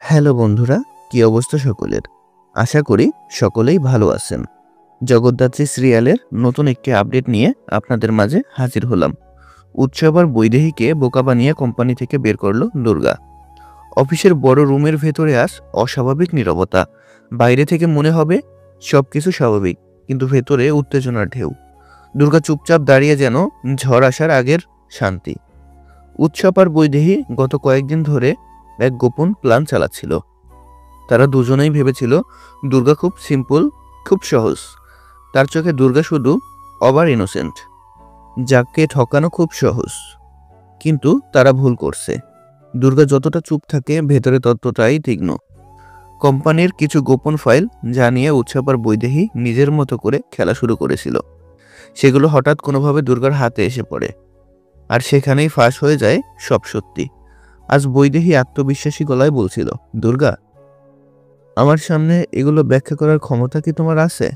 Hello বন্ধুরা, কি অবস্থা সকলের? আশা করি সকলেই ভালো আছেন। জগদ্ধাত্রী সিরিয়ালের নতুন একটি আপডেট নিয়ে আপনাদের মাঝে হাজির হলাম। উৎসব আর বৈদেহীকে বোকা বানিয়ে কোম্পানি থেকে বের করলো দুর্গা। অফিসের বড় রুমের ভেতরে আজ অস্বাভাবিক নীরবতা। বাইরে থেকে মনে হবে সবকিছু স্বাভাবিক, কিন্তু ভেতরে উত্তেজনার ঢেউ। দুর্গা চুপচাপ দাঁড়িয়ে যেন ঝড় আসার আগের শান্তি। উৎসব আর বৈদেহী গত কয়েকদিন ধরে এক গোপন প্ল্যান চালাচ্ছিল। তারা দুজনেই ভেবেছিল দুর্গা খুব সিম্পল, খুব সহজ। তার চোখে দুর্গা শুধু ওভার ইনোসেন্ট, যাকে ঠকানো খুব সহজ। কিন্তু তারা ভুল করছে। দুর্গা যতটা চুপ থাকে, ভেতরে ততটাই তীক্ষ্ণ। কোম্পানির কিছু গোপন ফাইল জানিয়ে উৎসব আর বৈদেহী নিজের মতো করে খেলা শুরু করেছিল। সেগুলো হঠাৎ কোনোভাবে দুর্গার হাতে এসে পড়ে, আর সেখানেই ফাঁস হয়ে যায় সব সত্যি। আজ বৈদেহী আত্মবিশ্বাসী গলায় বলছিল, দুর্গা, আমার সামনে এগুলো ব্যাখ্যা করার ক্ষমতা কি তোমার আছে?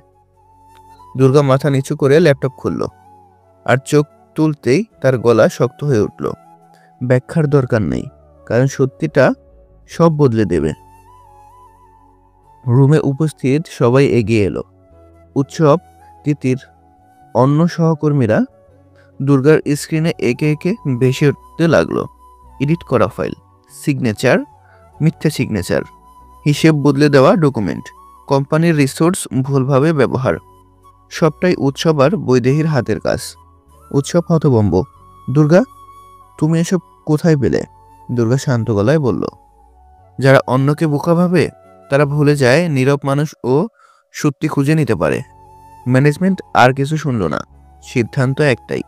দুর্গা মাথা নিচু করে ল্যাপটপ খুলল, আর চোখ তুলতেই তার গলা শক্ত হয়ে উঠল। ব্যাখ্যার দরকার নেই, কারণ সত্যিটা সব বদলে দেবে। রুমে উপস্থিত সবাই এগিয়ে এলো। উৎসব, তিতির, অন্য সহকর্মীরা দুর্গার স্ক্রিনে একে একে ভেসে উঠতে লাগলো। এডিট করা ফাইল, সিগনেচার, মিথ্যা সিগনেচার, হিসেব বদলে দেওয়া ডকুমেন্ট, কোম্পানির রিসোর্স ভুলভাবে ব্যবহার। সবটাই উৎসব আর বৈদেহীর হাতের কাজ। উৎসব হতভম্ব। দুর্গা, তুমি এসব কোথায় পেলে? দুর্গা শান্ত গলায় বলল, যারা অন্যকে বোকা ভাবে তারা ভুলে যায় নীরব মানুষ ও সত্যি খুঁজে নিতে পারে। ম্যানেজমেন্ট আর কিছু শুনল না। সিদ্ধান্ত একটাই,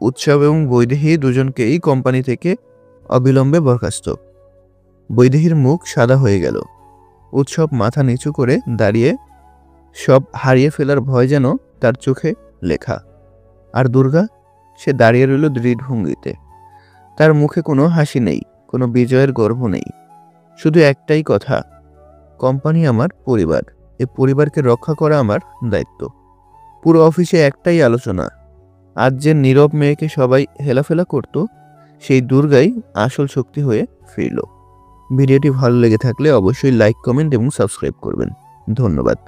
উৎসব এবং বৈদেহী দুজনকেই কোম্পানি থেকে অবিলম্বে বরখাস্ত। বৈদেহীর মুখ সাদা হয়ে গেল। উৎসব মাথা নিচু করে দাঁড়িয়ে, সব হারিয়ে ফেলার ভয় যেন তার চোখে লেখা। আর দুর্গা, সে দাঁড়িয়ে রইল দৃঢ় ভঙ্গিতে। তার মুখে কোনো হাসি নেই, কোনো বিজয়ের গর্ব নেই, শুধু একটাই কথা, কোম্পানি আমার পরিবার, এ পরিবারকে রক্ষা করা আমার দায়িত্ব। পুরো অফিসে একটাই আলোচনা, আজ যে নীরব মেয়েকে সবাই হেলাফেলা করত, সেই দুর্গাই আসল শক্তি হয়ে ফিরল। ভিডিওটি ভালো লেগে থাকলে অবশ্যই লাইক, কমেন্ট এবং সাবস্ক্রাইব করবেন। ধন্যবাদ।